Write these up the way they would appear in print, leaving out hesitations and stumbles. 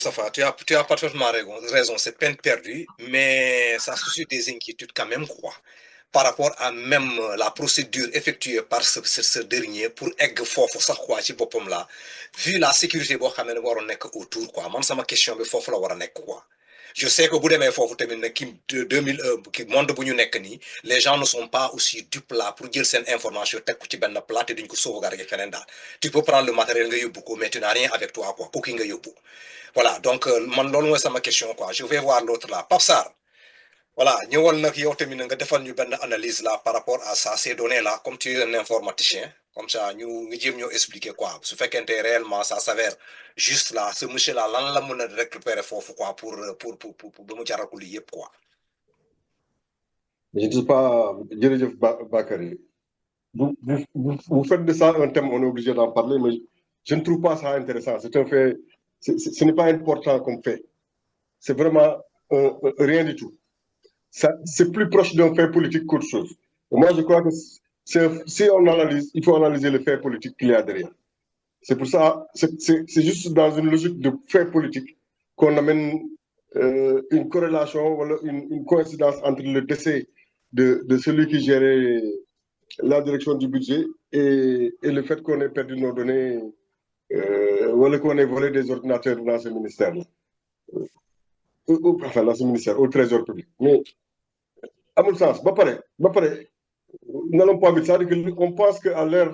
Safa, tu as parfaitement raison, c'est peine perdue, mais ça suscite des inquiétudes quand même, quoi. Par rapport à même la procédure effectuée par ce dernier pour egg fofu sax quoi ci bopam la vu la sécurité bo xamné waro nek autour quoi man sama question bi fofu la wara nek quoi je sais que bu démé fofu tamit nek ki 2001 ki monde bu ñu nek ni les gens ne sont pas aussi dupes là pour jël sen information tek ko ci ben plat et duñ ko sauvegarder fenen dal tu peux prendre le matériel nga yobbu ko mais tu n'as rien avec toi quoi cookie nga yobbu voilà donc man lolu moy sama question quoi je vais voir l'autre là Papsar. Voilà, nous avons une analyse là par rapport à ça, ces données-là, comme tu es un informaticien, comme ça, nous devons expliquer quoi. Ce fait qu'un réellement, ça s'avère juste là, ce monsieur-là, là, on a récupéré quoi quoi. Je ne sais pas, Djeridjef Bakary, vous faites de ça un thème, on est obligé d'en parler, mais je ne trouve pas ça intéressant. C'est un fait, ce n'est pas important comme fait. C'est vraiment rien du tout. C'est plus proche d'un fait politique qu'autre chose. Et moi, je crois que si on analyse, il faut analyser le fait politique qu'il y a derrière. C'est pour ça, c'est juste dans une logique de fait politique qu'on amène une corrélation, une coïncidence entre le décès de celui qui gérait la direction du budget et le fait qu'on ait perdu nos données, ou qu'on ait volé des ordinateurs dans ce ministère-là. Enfin, dans ce ministère, au Trésor public. Mais, à mon sens, n'allons pas vite ça, on pense qu'à l'ère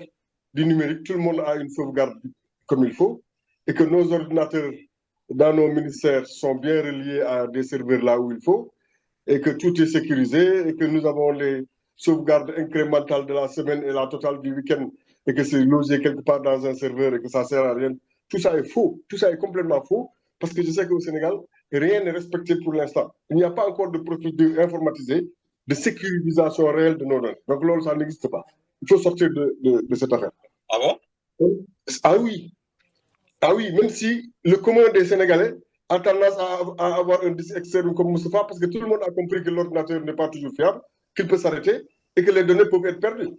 du numérique, tout le monde a une sauvegarde comme il faut et que nos ordinateurs dans nos ministères sont bien reliés à des serveurs là où il faut et que tout est sécurisé et que nous avons les sauvegardes incrémentales de la semaine et la totale du week-end et que c'est logé quelque part dans un serveur et que ça ne sert à rien. Tout ça est faux. Tout ça est complètement faux parce que je sais qu'au Sénégal, rien n'est respecté pour l'instant. Il n'y a pas encore de procédure informatisée de sécurisation réelle de nos données. Donc là, ça n'existe pas. Il faut sortir de cette affaire. Ah bon? Ah oui. Ah oui, même si le commun des Sénégalais a tendance à avoir un disque externe comme Moustapha, parce que tout le monde a compris que l'ordinateur n'est pas toujours fiable, qu'il peut s'arrêter et que les données peuvent être perdues.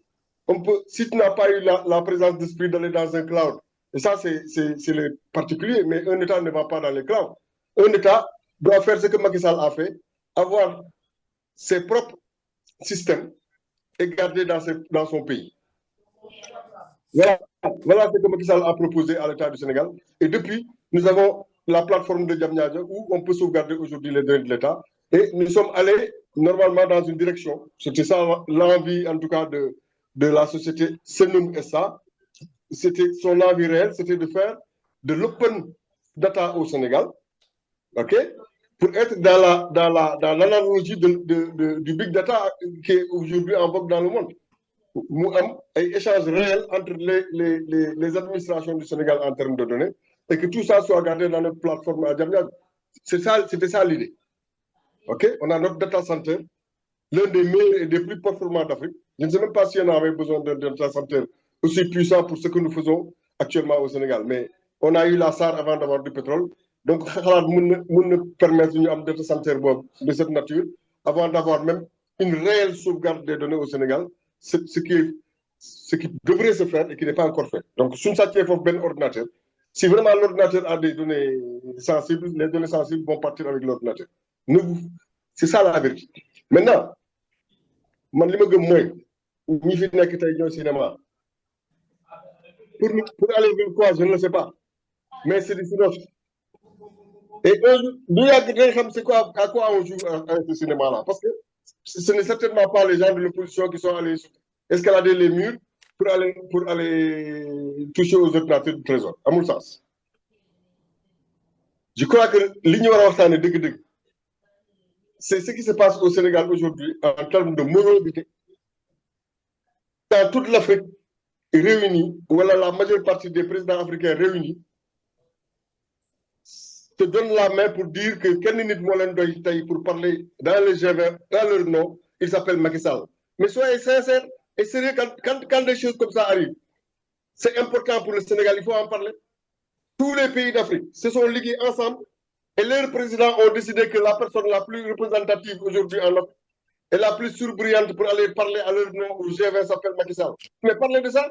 Si tu n'as pas eu la présence d'esprit d'aller dans un cloud, et ça c'est les particuliers, mais un État ne va pas dans les clouds. Un État doit faire ce que Macky Sall a fait, avoir ses propres systèmes et garder dans son pays. Voilà ce que Macky Sall a proposé à l'État du Sénégal. Et depuis, nous avons la plateforme de Diamniadio où on peut sauvegarder aujourd'hui les données de l'État. Et nous sommes allés normalement dans une direction. C'était ça l'envie, en tout cas, de la société Senoum SA. C'était son envie réelle, c'était de faire de l'open data au Sénégal. OK? Pour être dans l'analogie du big data qui est aujourd'hui en vogue dans le monde. Nous avons un échange réel entre les administrations du Sénégal en termes de données et que tout ça soit gardé dans notre plateforme à Diamniadio. C'était ça l'idée. OK? On a notre data center, l'un des meilleurs et des plus performants d'Afrique. Je ne sais même pas si on avait besoin d'un data center aussi puissant pour ce que nous faisons actuellement au Sénégal. Mais on a eu la SAR avant d'avoir du pétrole. Donc, nous permettre un data center de cette nature avant d'avoir même une réelle sauvegarde des données au Sénégal. Ce qui devrait se faire et qui n'est pas encore fait. Donc, si nous avons un ordinateur, si vraiment l'ordinateur a des données sensibles, les données sensibles vont partir avec l'ordinateur. C'est ça la vérité. Maintenant, man li ma gëm mooy ñi fi nekk tey ñooy cinéma pour aller vers quoi je ne le sais pas mais c'est du cinéma. Et du yàgg day xam c'est quoi à quoi on joue avec ce cinéma là parce que ce n'est certainement pas les gens de l'opposition qui sont allés escalader les murs pour aller toucher aux ordinateurs du trésor amul sens. Je crois que li ñu war a waxtaane dëgg-dëgg c'est ce qui se passe au Sénégal aujourd'hui en termes de morosité. Dans toute l'Afrique réunie, voilà la majeure partie des présidents africains réunis, te donnent la main pour dire que kenn nit moo leen doy tey pour parler dans les G20, dans leur nom, il s'appelle Macky Sall. Mais soyez sincères et sérieux quand des choses comme ça arrivent. C'est important pour le Sénégal, il faut en parler. Tous les pays d'Afrique se sont ligués ensemble et leurs présidents ont décidé que la personne la plus représentative aujourd'hui en Afrique et la plus surbrillante pour aller parler à leur nom au G20 s'appelle Macky Sall. Mais parlez de ça.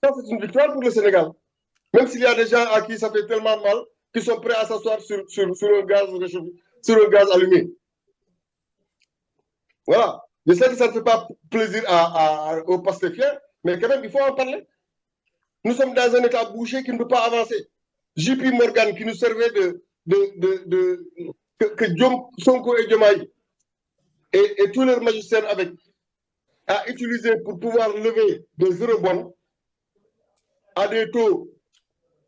Ça, c'est une victoire pour le Sénégal. Même s'il y a des gens à qui ça fait tellement mal qui sont prêts à s'asseoir sur un gaz réchauffé, sur un gaz allumé. Voilà. Je sais que ça ne fait pas plaisir aux pastéfiens, mais quand même, il faut en parler. Nous sommes dans un état bouché qui ne peut pas avancer. JP Morgan, qui nous servait que Sonko et Diomaye et tous leurs magistères avec, a utilisé pour pouvoir lever des eurobonds à des taux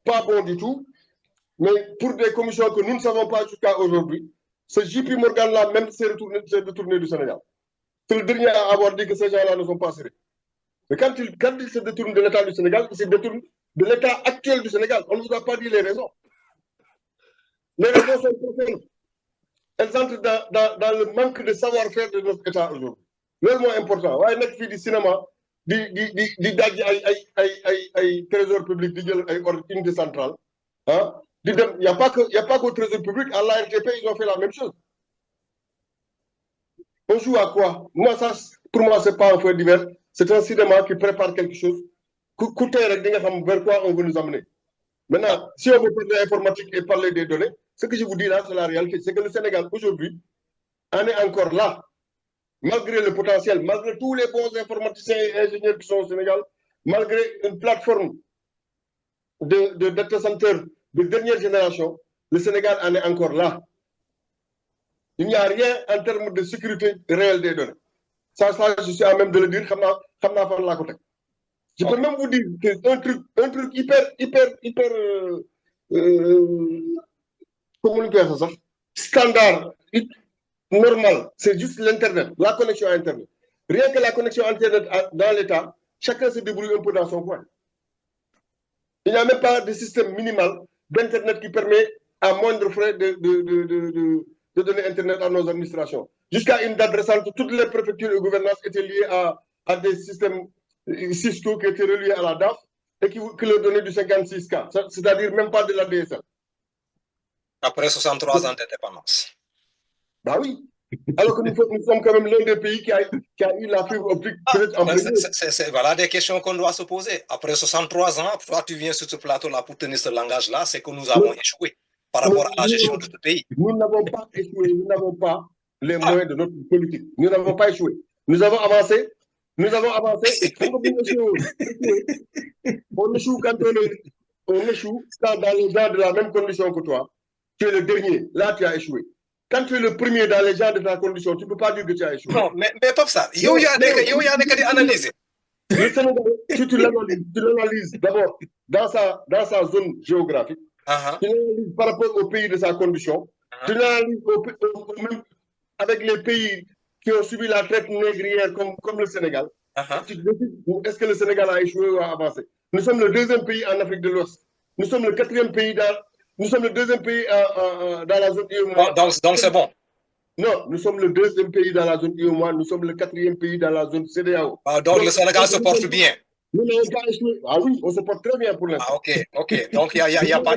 pas bons du tout, mais pour des commissions que nous ne savons pas jusqu'à aujourd'hui. Ce JP Morgan-là même s'est détourné du Sénégal. C'est le dernier à avoir dit que ces gens-là ne sont pas sérieux. Mais quand il se détourne de l'État du Sénégal, il se détourne de l'État actuel du Sénégal. On ne vous a pas dit les raisons. Les raisons sont profondes. Elles entrent dans le manque de savoir-faire de notre État aujourd'hui. C'est moins important. Ouais, nekk fii di cinéma di daj ay trésor public di jël ay unité centrale. Hein? Il n'y a pas qu'au trésor public. À l'ARTP, ils ont fait la même chose. On joue à quoi? Moi, ça, pour moi, ce n'est pas un fait divers. C'est un cinéma qui prépare quelque chose. Vers quoi on veut nous amener. Maintenant, si on veut parler d'informatique et parler des données, ce que je vous dis là, c'est la réalité. C'est que le Sénégal, aujourd'hui, en est encore là. Malgré le potentiel, malgré tous les bons informaticiens et ingénieurs qui sont au Sénégal, malgré une plateforme de data center de dernière génération, le Sénégal en est encore là. Il n'y a rien en termes de sécurité réelle des données. Ça, je suis à même de le dire. Je peux même vous dire qu'un truc hyper comment ça, standard, normal, c'est juste l'Internet, la connexion à Internet. Rien que la connexion à Internet dans l'État, chacun se débrouille un peu dans son coin. Il n'y a même pas de système minimal d'Internet qui permet à moindre frais de donner Internet à nos administrations. Jusqu'à une date récente, toutes les préfectures et gouvernances étaient liées à des systèmes Cisco qui étaient reliés à la DAF et qui leur donnaient du 56K, c'est-à-dire même pas de la DSL. Après 63 ans d'indépendance. Bah oui. Alors que nous sommes quand même l'un des pays qui a eu la fibre optique. C'est voilà des questions qu'on doit se poser. Après 63 ans, toi tu viens sur ce plateau-là pour tenir ce langage-là, c'est que nous avons échoué par rapport à la gestion de ce pays. Nous n'avons pas échoué, nous n'avons pas les moyens de notre politique. Nous n'avons pas échoué. Nous avons avancé. Nous avons avancé. On échoue quand on échoue dans les gens de la même condition que toi. Tu es le dernier. Là, tu as échoué. Quand tu es le premier dans les gens de ta condition, tu ne peux pas dire que tu as échoué. Non, mais pas ça. Il y a des analyses. Le Sénégal, si tu l'analyses d'abord dans sa zone géographique, tu l'analyses par rapport aux pays de sa condition, tu l'analyses même avec les pays qui ont subi la traite négrière comme le Sénégal. Tu te dis, est-ce que le Sénégal a échoué ou a avancé? Nous sommes le deuxième pays en Afrique de l'Ouest. Nous sommes le quatrième pays nous sommes le deuxième pays dans la zone UEMOA. Donc c'est bon. Non, nous sommes le deuxième pays dans la zone UEMOA, nous sommes le quatrième pays dans la zone CEDEAO. Donc le Sénégal se porte bien. Nous n'avons pas échoué. Ah oui, on se porte très bien pour l'instant. Ok. Donc il y a pas...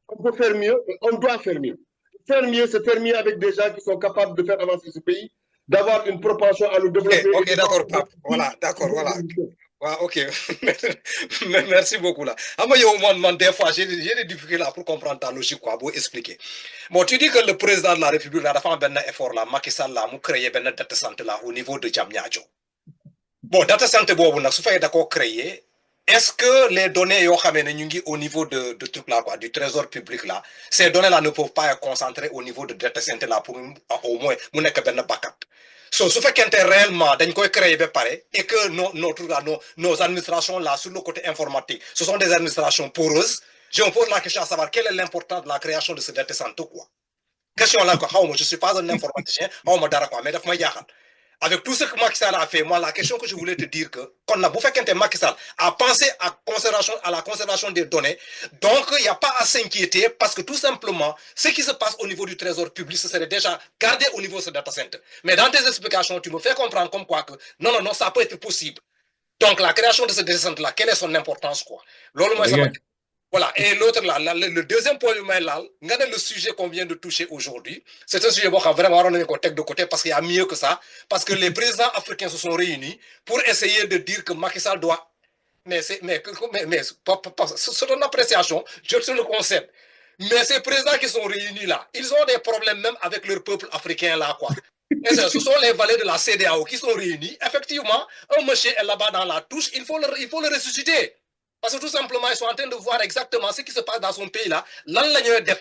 On peut faire mieux, on doit faire mieux. Faire mieux, c'est faire mieux avec des gens qui sont capables de faire avancer ce pays, d'avoir une propension à nous développer. Ok, d'accord, Pape. Voilà, d'accord, voilà. Ok, merci beaucoup là. Des fois, j'ai des difficultés là pour comprendre ta logique, quoi, pour expliquer. Bon, tu dis que le président de la République a fait un effort là, Macky Sall là, pour créer un data center là au niveau de Diamniadio. Bon, data center, bon, si vous d'accord créer, est-ce que les données au niveau de truc là, quoi, du trésor public là, ces données là ne peuvent pas être concentrées au niveau de data center là pour au moins, mon backup. So, ce fait qu'un réellement, d'un coup créé pareil, et que nos administrations là, sur le côté informatique, ce sont des administrations poreuses. Je me pose la question à savoir quelle est l'importance de la création de ce data center, quoi. Question là, quoi. Je ne suis pas un informaticien, mais avec tout ce que Macky Sall a fait, moi, la question que je voulais te dire que, quand on a bouffé qu'un Macky Sall a pensé à la conservation des données, donc il n'y a pas à s'inquiéter parce que tout simplement, ce qui se passe au niveau du trésor public, ce serait déjà gardé au niveau de ce data center. Mais dans tes explications, tu me fais comprendre comme quoi que, non, ça peut être possible. Donc la création de ce data center là, quelle est son importance, quoi? Voilà, et l'autre là, le deuxième point là, regardez le sujet qu'on vient de toucher aujourd'hui. C'est un sujet vraiment on est de côté parce qu'il y a mieux que ça. Parce que les présidents africains se sont réunis pour essayer de dire que Macky Sall doit. Mais c'est une appréciation, je te le concède. Mais ces présidents qui sont réunis là, ils ont des problèmes même avec leur peuple africain là, quoi. Et ce sont les valets de la CEDEAO qui sont réunis. Effectivement, un monsieur est là-bas dans la touche, il faut le ressusciter. Parce que tout simplement, ils sont en train de voir exactement ce qui se passe dans son pays là.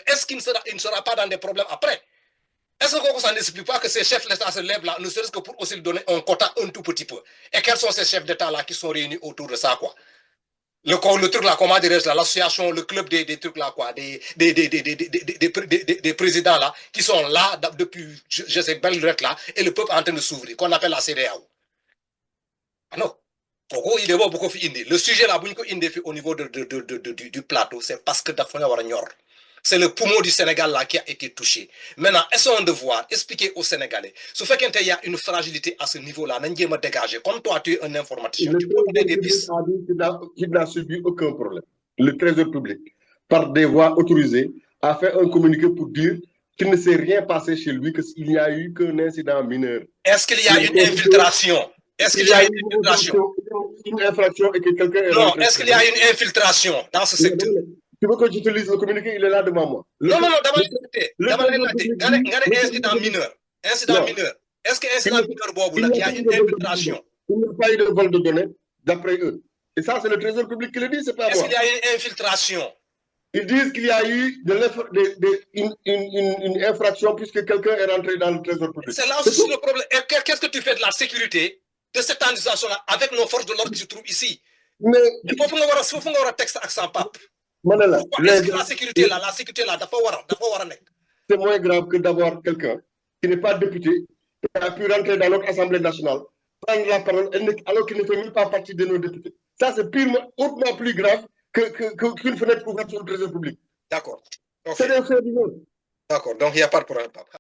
Est-ce qu'il ne sera pas dans des problèmes après? Est-ce qu'on ça n'explique pas que ces chefs d'État se lèvent là, ne serait-ce que pour aussi lui donner un quota un tout petit peu? Et quels sont ces chefs d'État là qui sont réunis autour de ça, quoi? Le truc là, comment dirais-je, l'association, le club des trucs là, quoi, des présidents là, qui sont là depuis, je sais, belle lurette là, et le peuple est en train de s'ouvrir, qu'on appelle la CEDEAO. Ah non. Il est beaucoup indi. Le sujet là, au niveau du plateau, c'est parce que c'est le poumon du Sénégal là qui a été touché. Maintenant, est-ce qu'on devoir expliquer aux Sénégalais, ce fait qu'il y a une fragilité à ce niveau-là, on me dégager. Comme toi, tu es un informaticien, tu peux donner des pistes. Il n'a subi aucun problème. Le Trésor public, par des voies autorisées, a fait un communiqué pour dire qu'il ne s'est rien passé chez lui, qu'il n'y a eu qu'un incident mineur. Est-ce qu'il y a une infiltration? Est-ce qu'il y a une infraction et que quelqu'un est rentré? Non, est-ce qu'il y a une infiltration dans ce secteur? Tu veux que j'utilise le communiqué? Il est là devant moi. Non, d'abord, incident mineur. Incident mineur. Est-ce que incident mineur, il y a une infiltration? Il n'y a pas eu de vol de données, d'après eux. Et ça, c'est le Trésor public qui le dit, c'est pas moi. Est-ce qu'il y a une infiltration? Ils disent qu'il y a eu une infraction puisque quelqu'un est rentré dans le Trésor public. C'est là aussi le problème. Et qu'est-ce que tu fais de la sécurité de cette administration-là avec nos forces de l'ordre qui se trouvent ici? Mais il faut qu'on texte accent pape. Est-ce que la sécurité là, c'est moins grave que d'avoir quelqu'un qui n'est pas député, qui a pu rentrer dans notre Assemblée nationale, prendre la parole alors qu'il ne fait même pas partie de nos députés. Ça, c'est hautement plus grave qu'une fenêtre ouverte sur le Trésor public. D'accord. C'est des faits du monde. D'accord, donc il n'y a pas de problème.